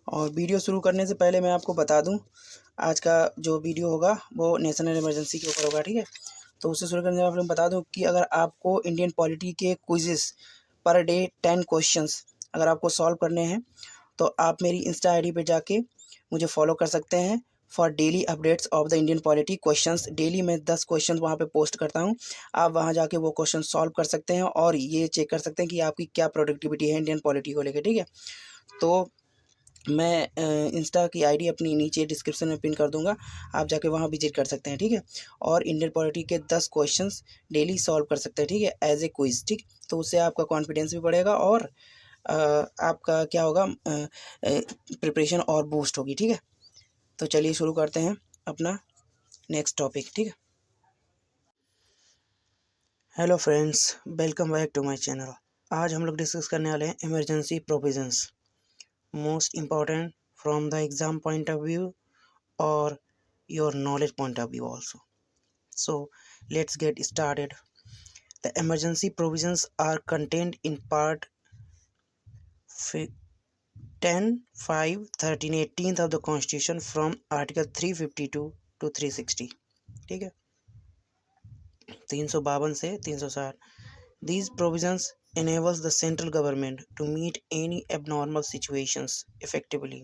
और वीडियो शुरू करने से पहले मैं आपको बता दूं, आज का जो वीडियो होगा वो नेशनल इमरजेंसी के ऊपर होगा, ठीक है। तो उससे शुरू करने से आप बता दूं कि अगर आपको इंडियन पॉलिटी के क्विज़ेस पर डे 10 क्वेश्चंस अगर आपको सॉल्व करने हैं तो आप मेरी इंस्टा आईडी पे जाके मुझे फॉलो कर सकते हैं for daily updates of the Indian polity questions. Daily मैं 10 क्वेश्चन वहाँ पे पोस्ट करता हूँ, आप वहाँ जाके वो क्वेश्चन सॉल्व कर सकते हैं और ये चेक कर सकते हैं कि आपकी क्या प्रोडक्टिविटी है इंडियन पॉलिटी को लेकर, ठीक है। तो मैं इंस्टा की आईडी अपनी नीचे डिस्क्रिप्शन में पिन कर दूंगा, आप जाके वहाँ विजिट कर सकते हैं, ठीक है। और इंडियन पॉलिटी के 10 क्वेश्चंस डेली सॉल्व कर सकते हैं, ठीक है, एज ए क्विज, ठीक। तो उससे आपका कॉन्फिडेंस भी बढ़ेगा और आपका क्या होगा, प्रिपरेशन और बूस्ट होगी, ठीक है। तो चलिए शुरू करते हैं अपना नेक्स्ट टॉपिक, ठीक है। Hello friends, welcome back to my channel. आज हम लोग डिस्कस करने वाले हैं emergency provisions, most important from the exam point of view और your knowledge point of view also. So let's get started. The emergency provisions are contained in part 10, 5, 13, 18th of the Constitution from Article 352 to 360, ठीक है, 352 से 360। These provisions enables the central government to meet any abnormal situations effectively।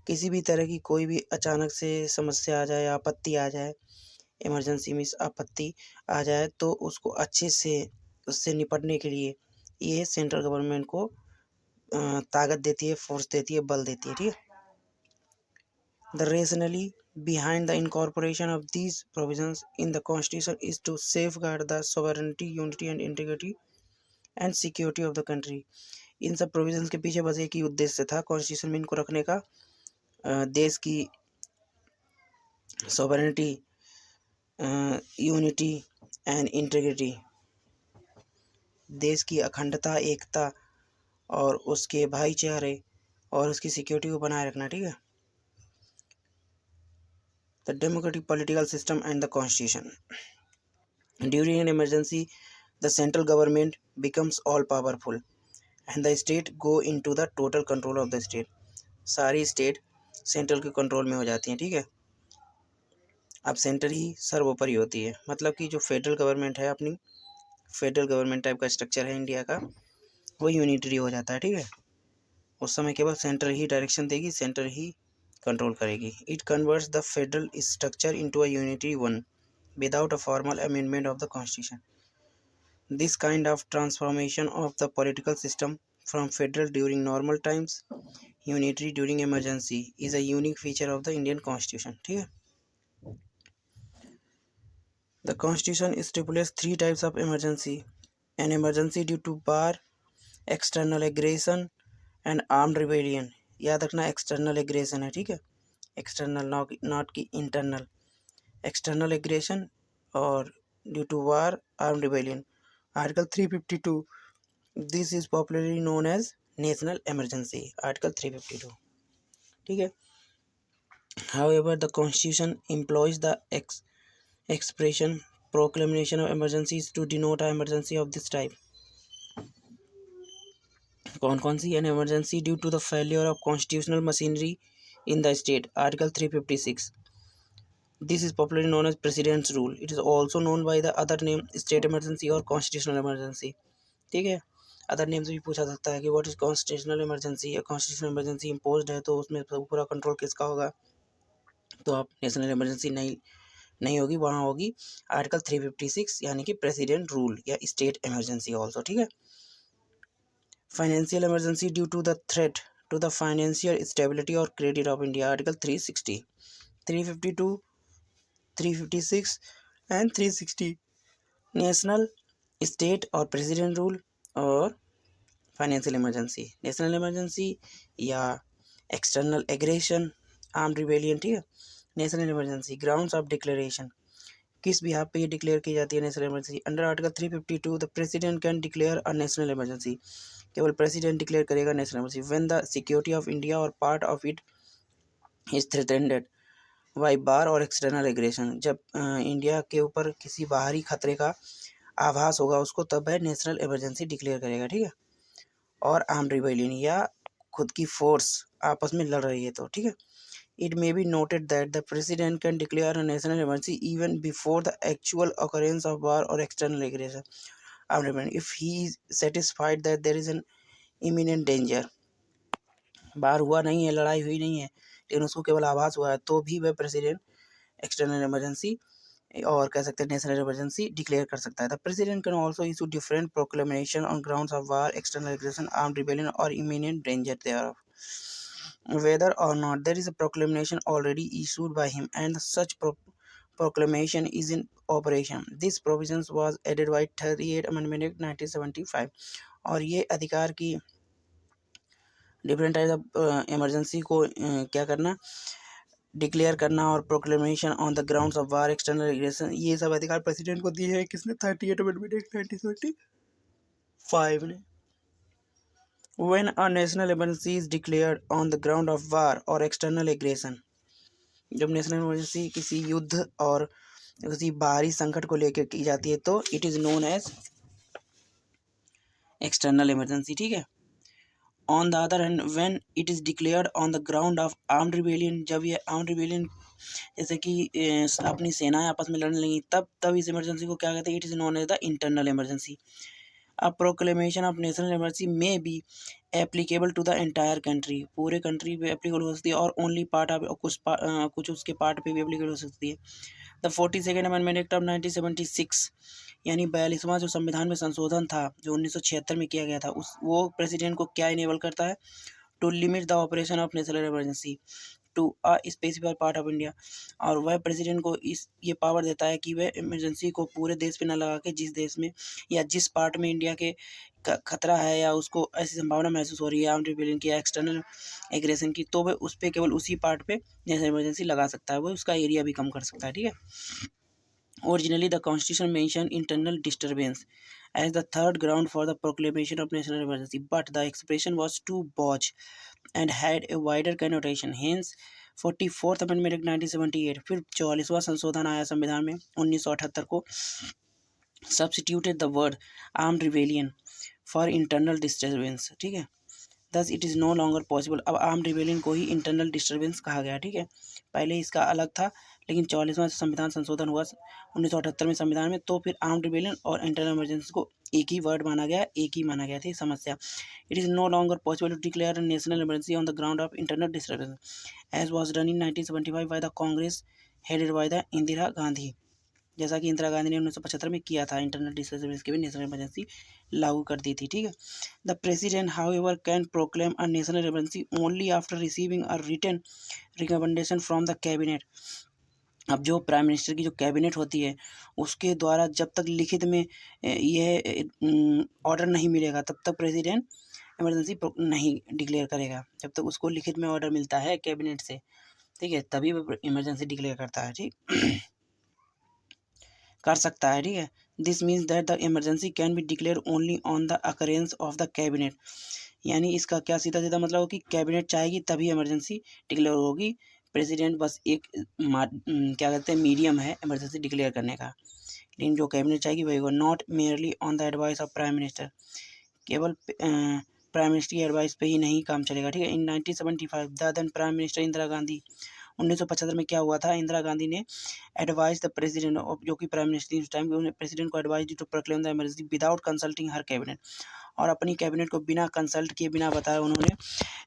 किसी भी तरह की कोई भी अचानक से समस्या आ जाए, आपत्ति आ जाए, इमरजेंसी में आपत्ति आ जाए तो उसको अच्छे से उससे निपटने के लिए ये सेंट्रल गवर्नमेंट को ताकत देती है, फोर्स देती है, बल देती है, ठीक है। The rationale behind the incorporation of these provisions in the Constitution is to safeguard the sovereignty, unity and integrity and security of the country। इन सब प्रोविजंस के पीछे बस एक ही उद्देश्य था कॉन्स्टिट्यूशन में इनको रखने का, देश की सोवरेनिटी, यूनिटी एंड इंटीग्रिटी, देश की अखंडता, एकता और उसके भाईचारे और उसकी सिक्योरिटी को बनाए रखना, ठीक है। The democratic political system and the constitution। During an emergency, the central government becomes all powerful and the state go into the total control of the state। सारी स्टेट सेंट्रल के कंट्रोल में हो जाती हैं, ठीक है। अब सेंटर ही सर्वोपरि होती है, मतलब कि जो फेडरल गवर्नमेंट है, अपनी फेडरल गवर्नमेंट टाइप का स्ट्रक्चर है इंडिया का, वो यूनिटरी हो जाता है, ठीक है। उस समय केवल सेंटर ही डायरेक्शन देगी, सेंटर ही कंट्रोल करेगी। It converts the federal structure into a unitary one without a formal amendment of the constitution। This kind of transformation of the political system from federal during normal times unitary during emergency is a unique feature of the Indian constitution, ठीक है। The constitution stipulates 3 types of emergency: an emergency due to war, external aggression and armed rebellion। याद रखना external aggression है, ठीक है, external not की internal. External aggression और due to war, arm rebellion. Article 352, this is popularly known as national emergency, article 352, ठीक है। However the constitution employs the expression proclamation of emergencies to denote a emergency of this type. कौन कौन सी? An emergency due to the failure of constitutional machinery in the state, article 356। This is popularly known as President's Rule। It is also known by the other name State Emergency और Constitutional Emergency, ठीक है। Other name से भी पूछा सकता है कि what is constitutional emergency या कॉन्स्टिट्यूशनल इमरजेंसी इम्पोज्ड है तो उसमें पूरा कंट्रोल किसका होगा, तो आप नेशनल इमरजेंसी नहीं होगी, वहाँ होगी आर्टिकल 356 यानी कि प्रेसिडेंट रूल या स्टेट इमरजेंसी ऑल्सो, ठीक है। Financial emergency due to the threat to the financial stability और credit of India, article 360, 352, 356 and 360। National, state और प्रेसिडेंट रूल और फाइनेंशियल इमरजेंसी। नेशनल इमरजेंसी या एक्सटर्नल एग्रेशन, आर्म रिबेलियन, ठीक है। National emergency grounds of declaration, किस behalf पे ये declare की जाती है national emergency. Under article 352 the president can declare a national emergency, केवल प्रेसिडेंट डिक्लेयर करेगा national emergency. When the security of India और part of it is threatened by war और एक्सटर्नल एग्रेशन, जब इंडिया के ऊपर किसी बाहरी खतरे का आभास होगा उसको, तब वह नेशनल इमरजेंसी डिक्लेयर करेगा, ठीक है। और आर्म रिबेलियन या खुद की फोर्स आपस में लड़ रही है तो, ठीक है। It may be noted that the president can declare a national emergency even before the actual occurrence of war or external aggression, if he is satisfied that there is an imminent danger. बार हुआ नहीं है, लड़ाई हुई नहीं है, लेकिन उसको केवल आभास हुआ है, तो भी वह प्रेसिडेंट एक्सटर्नल इमरजेंसी और कह सकते हैं नेशनल इमरजेंसी डिक्लेयर कर सकता है। The president can also issue different proclamation on grounds of war, external aggression, armed rebellion और imminent danger thereof, whether or not there is a proclamation already issued by him and such proclamation is in operation. This provision was added by 38 Amendment Act 1975। और ये अधिकार की different type of emergency को क्या करना, declare करना और proclamation on the grounds of war, external aggression, ये सब अधिकार प्रेसिडेंट को दिए हैं किसने, 38 अमेंडमेंट एक्ट 1975 ने। When a national emergency is declared on the ground of war or external aggression, जब नेशनल इमरजेंसी किसी युद्ध और किसी बाहरी संकट को लेकर की जाती है तो it is known as external emergency, ठीक है। On the other hand when it is declared on the ground of armed rebellion, जब ये आर्म्ड रिबेलियन जैसे कि अपनी सेनाएं आपस में लड़ने लगी, तब इस इमरजेंसी को क्या कहते हैं, it is known as the internal emergency. A proclamation of national emergency may be applicable to the entire country, पूरे कंट्री पे एप्लीकेबल हो सकती है और ओनली पार्ट ऑफ कुछ उसके पार्ट पे भी एप्लीकेबल हो सकती है। The 42nd amendment act of 1976, यानी 42वां जो संविधान में संशोधन था जो 1976 में किया गया था, वो प्रेसिडेंट को क्या इनेबल करता है, to limit the operation of national emergency to a specified part of India, और वह प्रेसिडेंट को ये पावर देता है कि वह इमरजेंसी को पूरे देश पे न लगा के जिस देश में या जिस पार्ट में इंडिया के खतरा है या उसको ऐसी संभावना महसूस हो रही है आर्म्ड रिबेलियन की या एक्सटर्नल एग्रेशन की, तो वह उस पर केवल उसी पार्ट पे नेशनल इमरजेंसी लगा सकता है, वह उसका एरिया भी कम कर सकता है, ठीक है। Originally, the Constitution mentioned internal disturbance as the third ground for the proclamation of national emergency, but the expression was too broad and had a wider connotation. Hence, 44th Amendment Act 1978, फिर 44वां संशोधन आया संविधान में 1978 को, substituted the word armed rebellion for internal disturbance, ठीक है। Thus it is no longer possible, अब armed rebellion को ही इंटरनल डिस्टर्बेंस कहा गया, ठीक है। पहले इसका अलग था, लेकिन 44वां संविधान संशोधन हुआ 1978 में संविधान में, तो फिर आर्म्ड रिबेलियन और इंटरनल इमरजेंसी को एक ही वर्ड माना गया, एक ही माना गया था समस्या। It is no longer possible to declare national emergency on the ground of internal disturbance as was done in 1975 by the Congress headed by the Indira Gandhi, जैसा कि इंदिरा गांधी ने 1975 में किया था, इंटरनल डिस्टर्बेंस के भी नेशनल इमरजेंसी लागू कर दी थी, ठीक है। The president however can proclaim a national emergency only after receiving a written recommendation from the cabinet. अब जो प्राइम मिनिस्टर की जो कैबिनेट होती है उसके द्वारा जब तक लिखित में यह ऑर्डर नहीं मिलेगा तब तक प्रेसिडेंट इमरजेंसी नहीं डिक्लेयर करेगा, जब तक उसको लिखित में ऑर्डर मिलता है कैबिनेट से, ठीक है, तभी वो इमरजेंसी डिक्लेयर करता है, ठीक कर सकता है, ठीक है। This means that the emergency can be declare only on the occurrence of the cabinet, यानी इसका क्या सीधा सीधा मतलब हो कि कैबिनेट चाहेगी तभी इमरजेंसी डिक्लेयर होगी, प्रेसिडेंट बस एक क्या कहते हैं मीडियम है इमरजेंसी डिक्लेयर करने का, लेकिन जो कैबिनेट चाहेगी वही होगा। Not merely on the advice of prime minister, केवल प्राइम मिनिस्टर की एडवाइस पे ही नहीं काम चलेगा, ठीक है। In 1975 the then prime minister Indira Gandhi, 1975 में क्या हुआ था, इंदिरा गांधी ने एडवाइज द प्रेसिडेंट, जो कि प्राइम मिनिस्टर उस टाइम उन्होंने प्रेसिडेंट को एडवाइज दी to proclaim the emergency without consulting her cabinet, और अपनी कैबिनेट को बिना कंसल्ट किए बिना बताए उन्होंने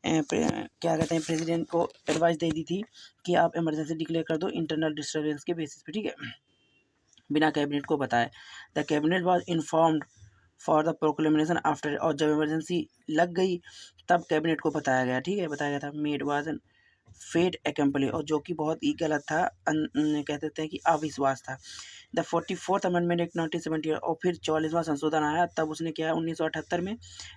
क्या कहते हैं प्रेसिडेंट को एडवाइस दे दी थी कि आप इमरजेंसी डिक्लेयर कर दो इंटरनल डिस्टर्बेंस के बेसिस पे, ठीक है, बिना कैबिनेट को बताए। The cabinet was informed for the proclamation after, और जब इमरजेंसी लग गई तब कैबिनेट को बताया गया, ठीक है, बताया गया था। मेड वाज एन फेट एकम्पली, और जो कि बहुत ही गलत था, कह देते हैं कि अविश्वास था। द 44th अमेंडमेंट एक्ट 1970, और फिर 44वां संशोधन आया, तब उसने क्या है 1978 में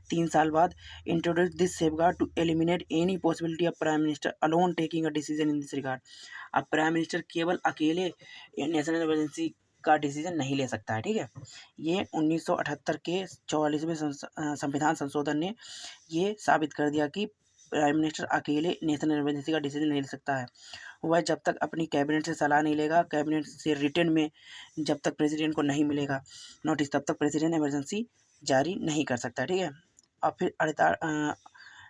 3 साल बाद introduce this safeguard to eliminate any possibility of prime minister alone taking a decision in this regard. अब प्राइम मिनिस्टर केवल अकेले नेशनल इमरजेंसी का डिसीजन नहीं ले सकता है, ठीक है। ये 1978 के 44वें संविधान संशोधन ने ये साबित कर दिया कि प्राइम मिनिस्टर अकेले नेशनल इमरजेंसी का डिसीजन नहीं ले सकता है, वह जब तक अपनी कैबिनेट से सलाह नहीं लेगा, कैबिनेट से रिटर्न में जब तक प्रेसिडेंट को नहीं मिलेगा नोटिस, तब तक प्रेसिडेंट इमरजेंसी जारी नहीं कर सकता, ठीक है। और फिर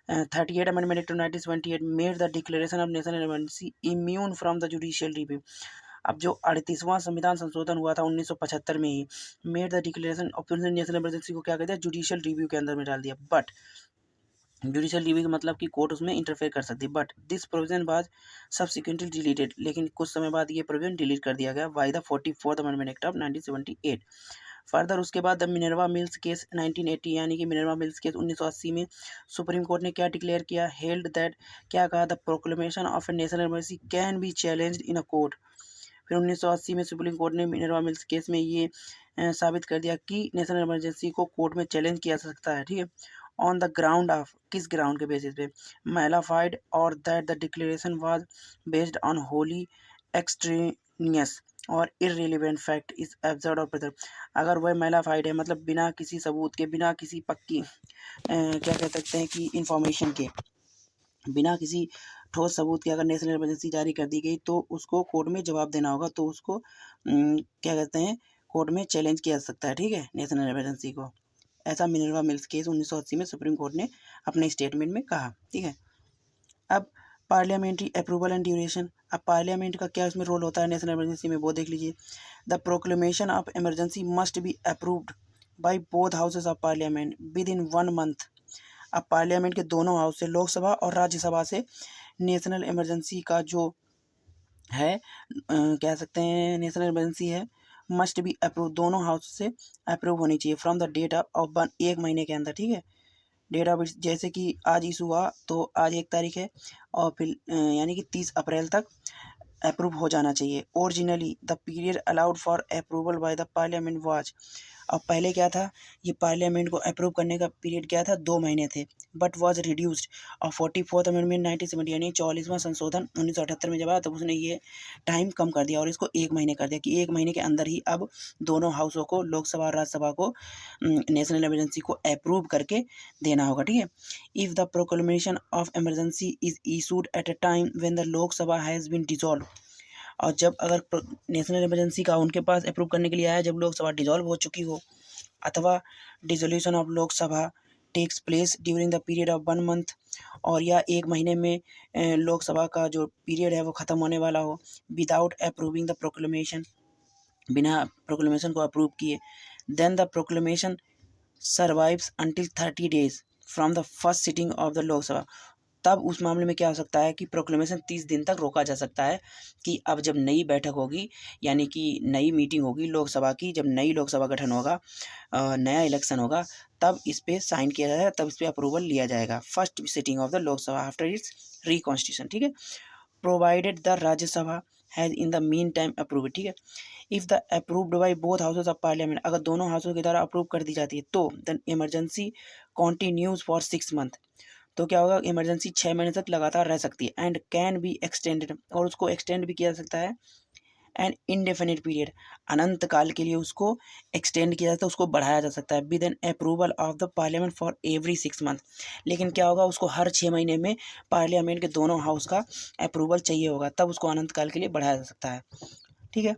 38 amendment act 1978 made the declaration of national emergency immune from the judicial review. अब जो 38वां संविधान संशोधन हुआ था 1975 में ही, made the declaration of national emergency को क्या कहते हैं, जुडिशियल रिव्यू के अंदर में डाल दिया। बट जुडिशियल रिव्यू का मतलब कि कोर्ट उसमें इंटरफेयर कर सकती है। But this provision was subsequently deleted, लेकिन कुछ समय बाद ये प्रोविजन डिलीट कर दिया गया by the 44th amendment act of 1978। Further उसके बाद द मिनर्वा मिल्स केस 1980, यानी कि मिनर्वा मिल्स केस 1980 में सुप्रीम कोर्ट ने क्या डिक्लेयर किया, हेल्ड दैट, क्या कहा, the proclamation of A national emergency can be challenged in a court. फिर 1980 में सुप्रीम कोर्ट ने मिनर्वा मिल्स केस में ये साबित कर दिया कि नेशनल इमरजेंसी को कोर्ट में चैलेंज किया जा सकता है, ठीक है, ऑन द ग्राउंड ऑफ, किस ग्राउंड के बेसिस पे, मैलाफाइड और that the declaration was based on Holi extraneous और इररिलेवेंट फैक्ट इज एब्सर्ड और प्रदर। अगर वह मैलाफाइड है, मतलब बिना किसी सबूत के, बिना किसी पक्की क्या कह सकते हैं कि इंफॉर्मेशन के, बिना किसी ठोस सबूत के अगर नेशनल इमरजेंसी जारी कर दी गई तो उसको कोर्ट में जवाब देना होगा, तो उसको क्या कहते हैं, कोर्ट में चैलेंज किया जा सकता है, ठीक है, नेशनल इमरजेंसी को। ऐसा मिनर्वा मिल्स केस 1980 में सुप्रीम कोर्ट ने अपने स्टेटमेंट में कहा, ठीक है। अब पार्लियामेंट्री अप्रूवल एंड ड्यूरेशन, अब पार्लियामेंट का क्या इसमें रोल होता है नेशनल इमरजेंसी में, वो देख लीजिए। The proclamation of emergency must be approved by both houses of parliament with in 1 month. अब पार्लियामेंट के दोनों हाउस से, लोकसभा और राज्यसभा से, नेशनल इमरजेंसी का जो है कह सकते हैं नेशनल इमरजेंसी है, मस्ट बी अप्रूव, दोनों हाउस से अप्रूव होनी चाहिए from the date of one, 1 महीने के अंदर, ठीक है। डेट ऑफ, जैसे कि आज इशू हुआ तो आज 1 तारीख है, और फिर यानी कि 30 अप्रैल तक अप्रूव हो जाना चाहिए। Originally the period allowed for approval bye the parliament was, अब पहले क्या था, ये पार्लियामेंट को अप्रूव करने का पीरियड क्या था, 2 महीने थे, बट वाज रिड्यूस्ड और 44th अमेंडमेंट 1970 यानी 44वां संशोधन 1978 में जब आया, तब उसने ये टाइम कम कर दिया और इसको 1 महीने कर दिया कि 1 महीने के अंदर ही अब दोनों हाउसों को, लोकसभा और राज्यसभा को, नेशनल इमरजेंसी को अप्रूव करके देना होगा, ठीक है। If the proclamation of emergency is issued at a time when the Lok Sabha has been dissolve, और जब अगर नेशनल इमरजेंसी का उनके पास अप्रूव करने के लिए आया जब लोकसभा डिसॉल्व हो चुकी हो, अथवा dissolution of Lok Sabha takes place during the period of 1 month, और या 1 महीने में लोकसभा का जो पीरियड है वो ख़त्म होने वाला हो, विदाउट अप्रूविंग द प्रोक्लेमेशन, बिना प्रोक्लेमेशन को अप्रूव किए, then the proclamation survives until 30 days from the first sitting of the Lok Sabha. तब उस मामले में क्या हो सकता है कि प्रोक्लेमेशन 30 दिन तक रोका जा सकता है, कि अब जब नई बैठक होगी, यानी कि नई मीटिंग होगी लोकसभा की, जब नई लोकसभा गठन होगा, नया इलेक्शन होगा, तब इस पर साइन किया जाएगा, तब इस पर अप्रूवल लिया जाएगा, first sitting of the Lok Sabha after it's reconstitution, ठीक है। Provided the Rajya Sabha has in the mean time approve, ठीक है। If the approved by both houses of parliament, अगर दोनों हाउसों के द्वारा अप्रूव कर दी जाती है तो the emergency continues for 6 months, तो क्या होगा, इमरजेंसी 6 महीने तक लगातार रह सकती है। एंड कैन बी एक्सटेंडेड, और उसको एक्सटेंड भी किया जा सकता है, एंड इनडेफिनिट पीरियड, अनंत काल के लिए उसको एक्सटेंड किया जाता है, उसको बढ़ाया जा सकता है, with an approval of the parliament for every 6 month। लेकिन क्या होगा, उसको हर 6 महीने में पार्लियामेंट के दोनों हाउस का अप्रूवल चाहिए होगा, तब उसको अनंत काल के लिए बढ़ाया जा सकता है, ठीक है।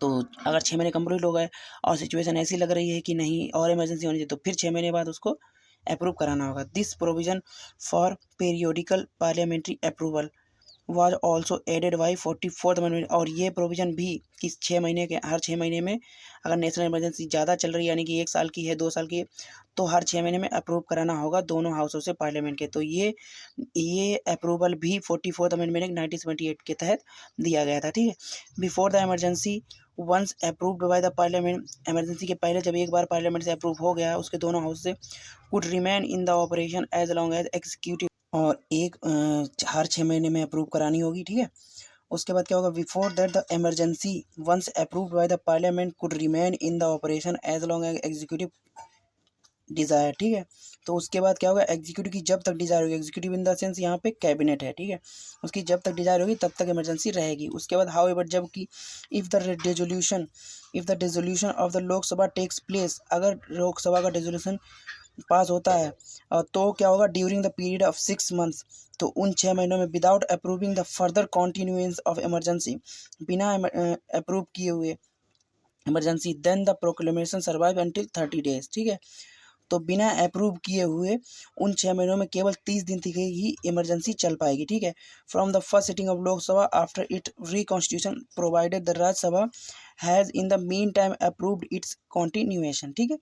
तो अगर 6 महीने कंप्लीट हो गए और सिचुएशन ऐसी लग रही है कि नहीं और इमरजेंसी होनी चाहिए, तो फिर 6 महीने बाद उसको अप्रूव कराना होगा। This provision for periodical parliamentary approval was also added by 44th amendment, और ये प्रोविजन भी कि 6 महीने के, हर 6 महीने में अगर नेशनल इमरजेंसी ज़्यादा चल रही है, यानी कि 1 साल की है, 2 साल की है, तो हर 6 महीने में अप्रूव कराना होगा दोनों हाउसों से पार्लियामेंट के। तो ये अप्रूवल भी 44th अमेंडमेंट 1978 के तहत दिया गया था, ठीक है। Before the emergency once approved by the parliament, emergency के पहले जब एक बार पार्लियामेंट से अप्रूव हो गया उसके दोनों हाउस से, could remain in the operation as long as executive, और एक हर 6 महीने में अप्रूव करानी होगी, ठीक है। उसके बाद क्या होगा, before that the emergency once approved by the parliament could remain in the operation as long as executive desire, ठीक है। तो उसके बाद क्या होगा, एग्जीक्यूटिव की जब तक डिज़ायर होगी, एग्जीक्यूटिव इन द सेंस यहाँ पे कैबिनेट है, ठीक है, उसकी जब तक डिज़ायर होगी तब तक इमरजेंसी रहेगी। उसके बाद हाउएवर जबकि if the dissolution of the Lok Sabha takes place, अगर लोकसभा का डिसोल्यूशन पास होता है तो क्या होगा, during the period of 6 months, तो उन 6 महीनों में without approving the further continuance of emergency, बिना अप्रूव किए हुए इमरजेंसी, then the proclamation survive until 30 days, ठीक है। तो बिना अप्रूव किए हुए उन 6 महीनों में केवल 30 दिन तक ही इमरजेंसी चल पाएगी, ठीक है। From the first sitting of Lok Sabha after it reconstitution provided the Rajya Sabha has in the mean time approved it's continuation, ठीक है।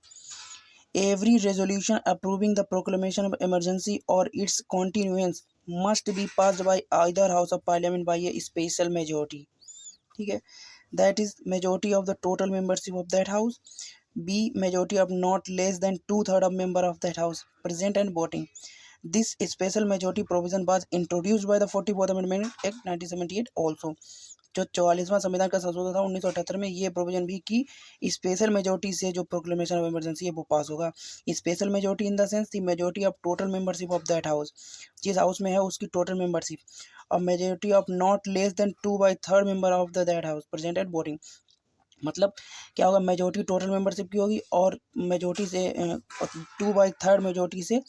Every resolution approving the proclamation of emergency or its continuance must be passed by either house of parliament by a special majority, ठीक है। That is majority of the total membership of that house. B, majority of not less than 2/3 of member of that house present and voting. This special majority provision was introduced by the 44th Amendment Act 1978 also. जो 44वां संविधान का संशोधन था 1978 में, ये provision भी कि special majority से जो प्रोक्लेमेशन ऑफ इमरजेंसी है वो पास होगा। Special majority in the sense the majority of total membership of that house, जिस हाउस में है उसकी टोटल मेंबरशिप, और majority of not less than 2/3 member of the that house present at voting. मतलब क्या होगा, मेजोरिटी टोटल मेंबरशिप की होगी और मेजोरिटी से 2/3 मेजोरिटी से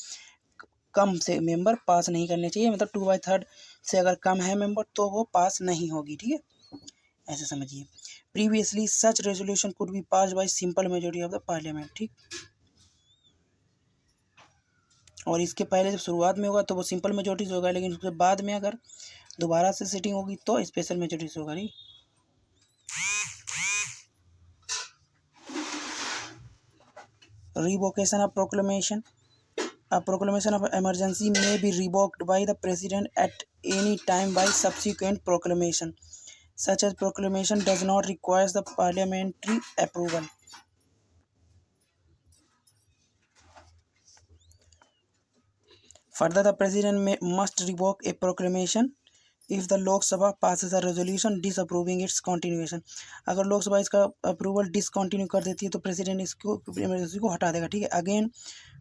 कम से मेंबर पास नहीं करने चाहिए, मतलब 2/3 से अगर कम है मेंबर तो वो पास नहीं होगी, ठीक है, ऐसे समझिए। Previously such resolution could be pass bye simple majority of the parliament, ठीक। और इसके पहले जब शुरुआत में होगा तो वो सिंपल मेजोरिटी से होगा, लेकिन उसके बाद में अगर दोबारा से सिटिंग होगी तो स्पेशल मेजोरिटी से होगा, नहीं। Revocation of proclamation, a proclamation of emergency may be revoked by the president at any time by subsequent proclamation. Such as proclamation does not require the parliamentary approval. Further, the president must revoke a proclamation if the Lok Sabha passes a resolution disapproving its continuation. अगर लोकसभा इसका approval discontinue कर देती है तो president इसको emergency को हटा देगा, ठीक है। अगेन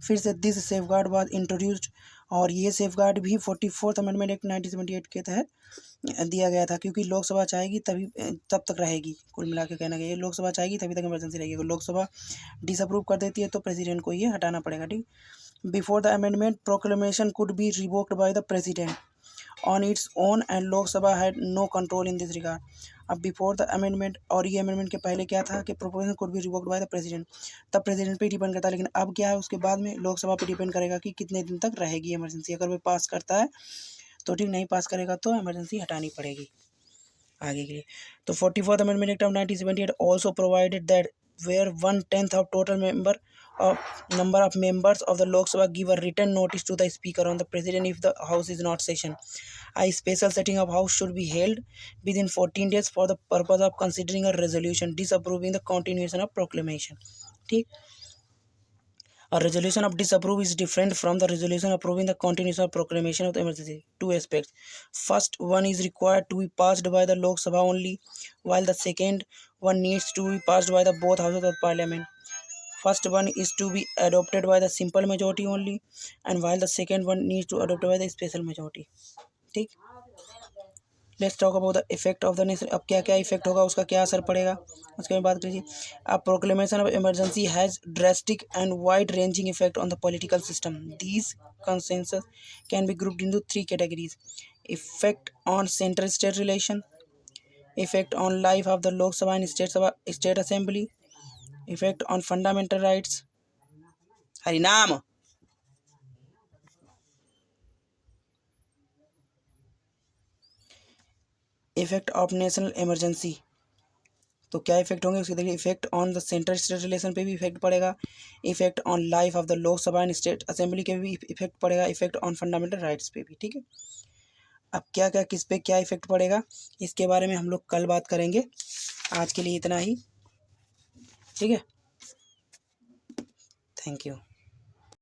फिर से दिस सेफगार्ड वाज इंट्रोड्यूस्ड, और ये सेफगार्ड भी 44th अमेंडमेंट एक्ट 1978 के तहत दिया गया था, क्योंकि लोकसभा चाहेगी तभी तब तक रहेगी। कुल मिला के कहना चाहिए लोकसभा चाहेगी तभी तक इमरजेंसी रहेगी, अगर लोकसभा डिसअप्रूव कर देती है तो प्रेसिडेंट को ये हटाना पड़ेगा, ठीक। Before the amendment proclamation could be revoked by the president on its own and Lok Sabha had no control in this regard. अब बिफोर द अमेंडमेंट, और ये अमेंडमेंट के पहले क्या था कि proposal could be revoked by the president, तब president पे डिपेंड करता है, लेकिन अब क्या है उसके बाद में लोकसभा पे डिपेंड करेगा कि कितने दिन तक रहेगी इमरजेंसी। अगर वो पास करता है तो ठीक, नहीं पास करेगा तो इमरजेंसी हटानी पड़ेगी आगे के लिए। तो 44th amendment act of 1978 also provided that where 1/10 of total number of members of the Lok Sabha give a written notice to the Speaker on the President if the House is not session. A special sitting of House should be held within 14 days for the purpose of considering a resolution disapproving the continuation of proclamation. ठीक, a resolution of disapprove is different from the resolution approving the continuation of proclamation of the emergency. Two aspects. First one is required to be passed by the Lok Sabha only, while the second one needs to be passed by the both houses of parliament. First one is to be adopted by the simple majority only, and while the second one needs to be adopted by the special majority. ठीक, let's talk about the effect of the nation. अब क्या क्या effect होगा, उसका क्या असर पड़ेगा, उसके बाद बात कीजिए। अब proclamation of emergency has drastic and wide ranging effect on the political system. These consensus can be grouped into 3 categories: effect on central state relation, effect on life of the लोक सभा and state assembly, effect on fundamental rights. हरिनाम। Effect of national emergency, तो क्या effect होंगे उसके देखिए। Effect on the central state relation पे भी इफेक्ट पड़ेगा, effect on life of the लोक सभा एंड स्टेट असेंबली के भी इफेक्ट पड़ेगा, इफेक्ट ऑन फंडामेंटल राइट्स पे भी, ठीक है। अब क्या क्या किस पे क्या इफेक्ट पड़ेगा इसके बारे में हम लोग कल बात करेंगे। आज के लिए इतना ही, ठीक है। Thank you.